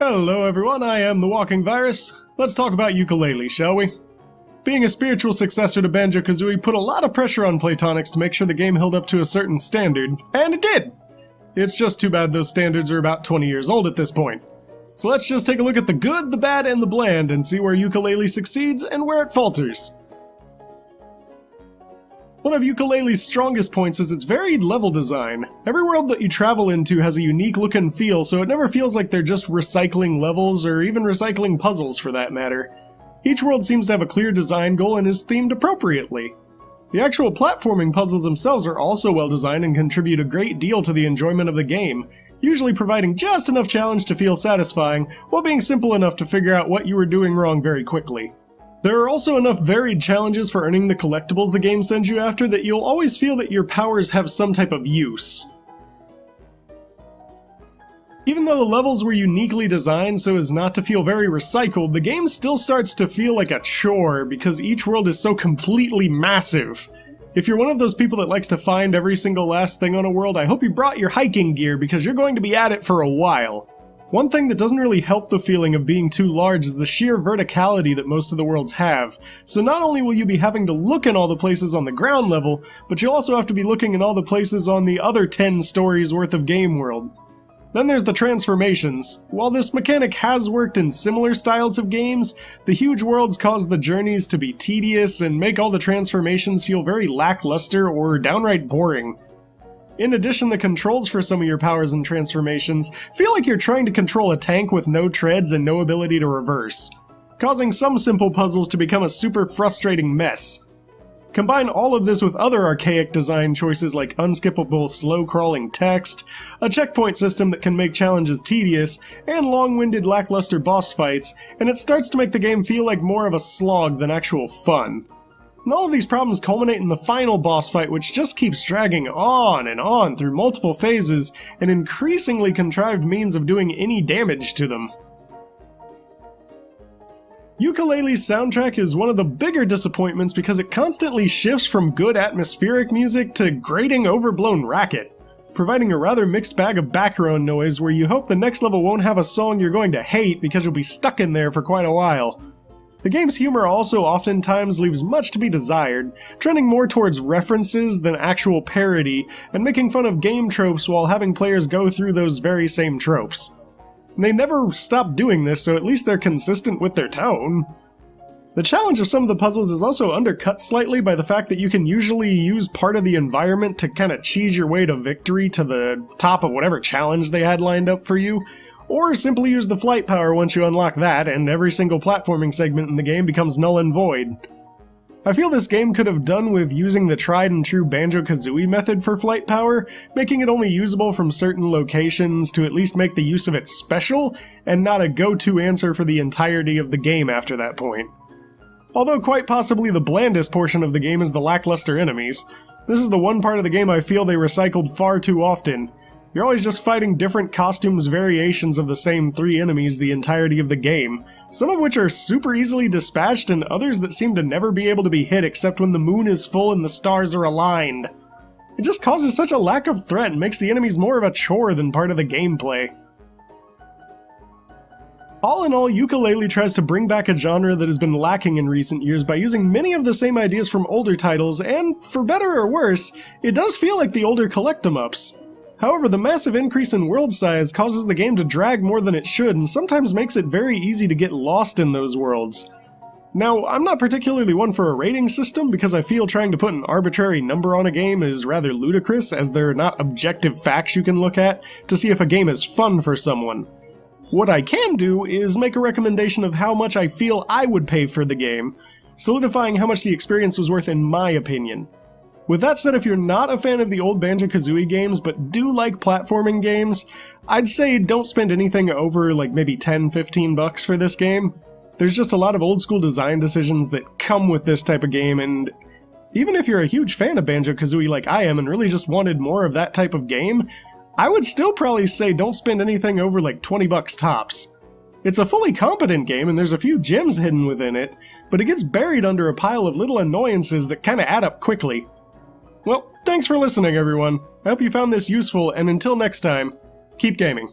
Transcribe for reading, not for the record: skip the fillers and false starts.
Hello everyone, I am the Walking Virus. Let's talk about Yooka Laylee, shall we? Being a spiritual successor to Banjo-Kazooie put a lot of pressure on Playtonics to make sure the game held up to a certain standard, and it did! It's just too bad those standards are about 20 years old at this point. So let's just take a look at the good, the bad, and the bland and see where Yooka Laylee succeeds and where it falters. One of Yooka Laylee's strongest points is its varied level design. Every world that you travel into has a unique look and feel, so it never feels like they're just recycling levels or even recycling puzzles for that matter. Each world seems to have a clear design goal and is themed appropriately. The actual platforming puzzles themselves are also well designed and contribute a great deal to the enjoyment of the game, usually providing just enough challenge to feel satisfying, while being simple enough to figure out what you were doing wrong very quickly. There are also enough varied challenges for earning the collectibles the game sends you after that you'll always feel that your powers have some type of use. Even though the levels were uniquely designed so as not to feel very recycled, the game still starts to feel like a chore because each world is so completely massive. If you're one of those people that likes to find every single last thing on a world, I hope you brought your hiking gear because you're going to be at it for a while. One thing that doesn't really help the feeling of being too large is the sheer verticality that most of the worlds have. So not only will you be having to look in all the places on the ground level, but you'll also have to be looking in all the places on the other 10 stories worth of game world. Then there's the transformations. While this mechanic has worked in similar styles of games, the huge worlds cause the journeys to be tedious and make all the transformations feel very lackluster or downright boring. In addition, the controls for some of your powers and transformations feel like you're trying to control a tank with no treads and no ability to reverse, causing some simple puzzles to become a super frustrating mess. Combine all of this with other archaic design choices like unskippable slow-crawling text, a checkpoint system that can make challenges tedious, and long-winded lackluster boss fights, and it starts to make the game feel like more of a slog than actual fun. And all of these problems culminate in the final boss fight, which just keeps dragging on and on through multiple phases and increasingly contrived means of doing any damage to them. Yooka Laylee's soundtrack is one of the bigger disappointments because it constantly shifts from good atmospheric music to grating overblown racket, providing a rather mixed bag of background noise where you hope the next level won't have a song you're going to hate because you'll be stuck in there for quite a while. The game's humor also oftentimes leaves much to be desired, trending more towards references than actual parody, and making fun of game tropes while having players go through those very same tropes. And they never stop doing this, so at least they're consistent with their tone. The challenge of some of the puzzles is also undercut slightly by the fact that you can usually use part of the environment to kind of cheese your way to victory to the top of whatever challenge they had lined up for you, or simply use the flight power once you unlock that, and every single platforming segment in the game becomes null and void. I feel this game could have done with using the tried and true Banjo-Kazooie method for flight power, making it only usable from certain locations to at least make the use of it special, and not a go-to answer for the entirety of the game after that point. Although quite possibly the blandest portion of the game is the lackluster enemies. This is the one part of the game I feel they recycled far too often. You're always just fighting different costumes variations of the same 3 enemies the entirety of the game, some of which are super easily dispatched and others that seem to never be able to be hit except when the moon is full and the stars are aligned. It just causes such a lack of threat and makes the enemies more of a chore than part of the gameplay. All in all, Yooka Laylee tries to bring back a genre that has been lacking in recent years by using many of the same ideas from older titles, and, for better or worse, it does feel like the older collect-em-ups. However, the massive increase in world size causes the game to drag more than it should and sometimes makes it very easy to get lost in those worlds. Now, I'm not particularly one for a rating system because I feel trying to put an arbitrary number on a game is rather ludicrous as there are not objective facts you can look at to see if a game is fun for someone. What I can do is make a recommendation of how much I feel I would pay for the game, solidifying how much the experience was worth in my opinion. With that said, if you're not a fan of the old Banjo-Kazooie games but do like platforming games, I'd say don't spend anything over like maybe $10-15 bucks for this game. There's just a lot of old school design decisions that come with this type of game, and even if you're a huge fan of Banjo-Kazooie like I am and really just wanted more of that type of game, I would still probably say don't spend anything over like 20 bucks tops. It's a fully competent game and there's a few gems hidden within it, but it gets buried under a pile of little annoyances that kinda add up quickly. Well, thanks for listening everyone. I hope you found this useful, and until next time, keep gaming.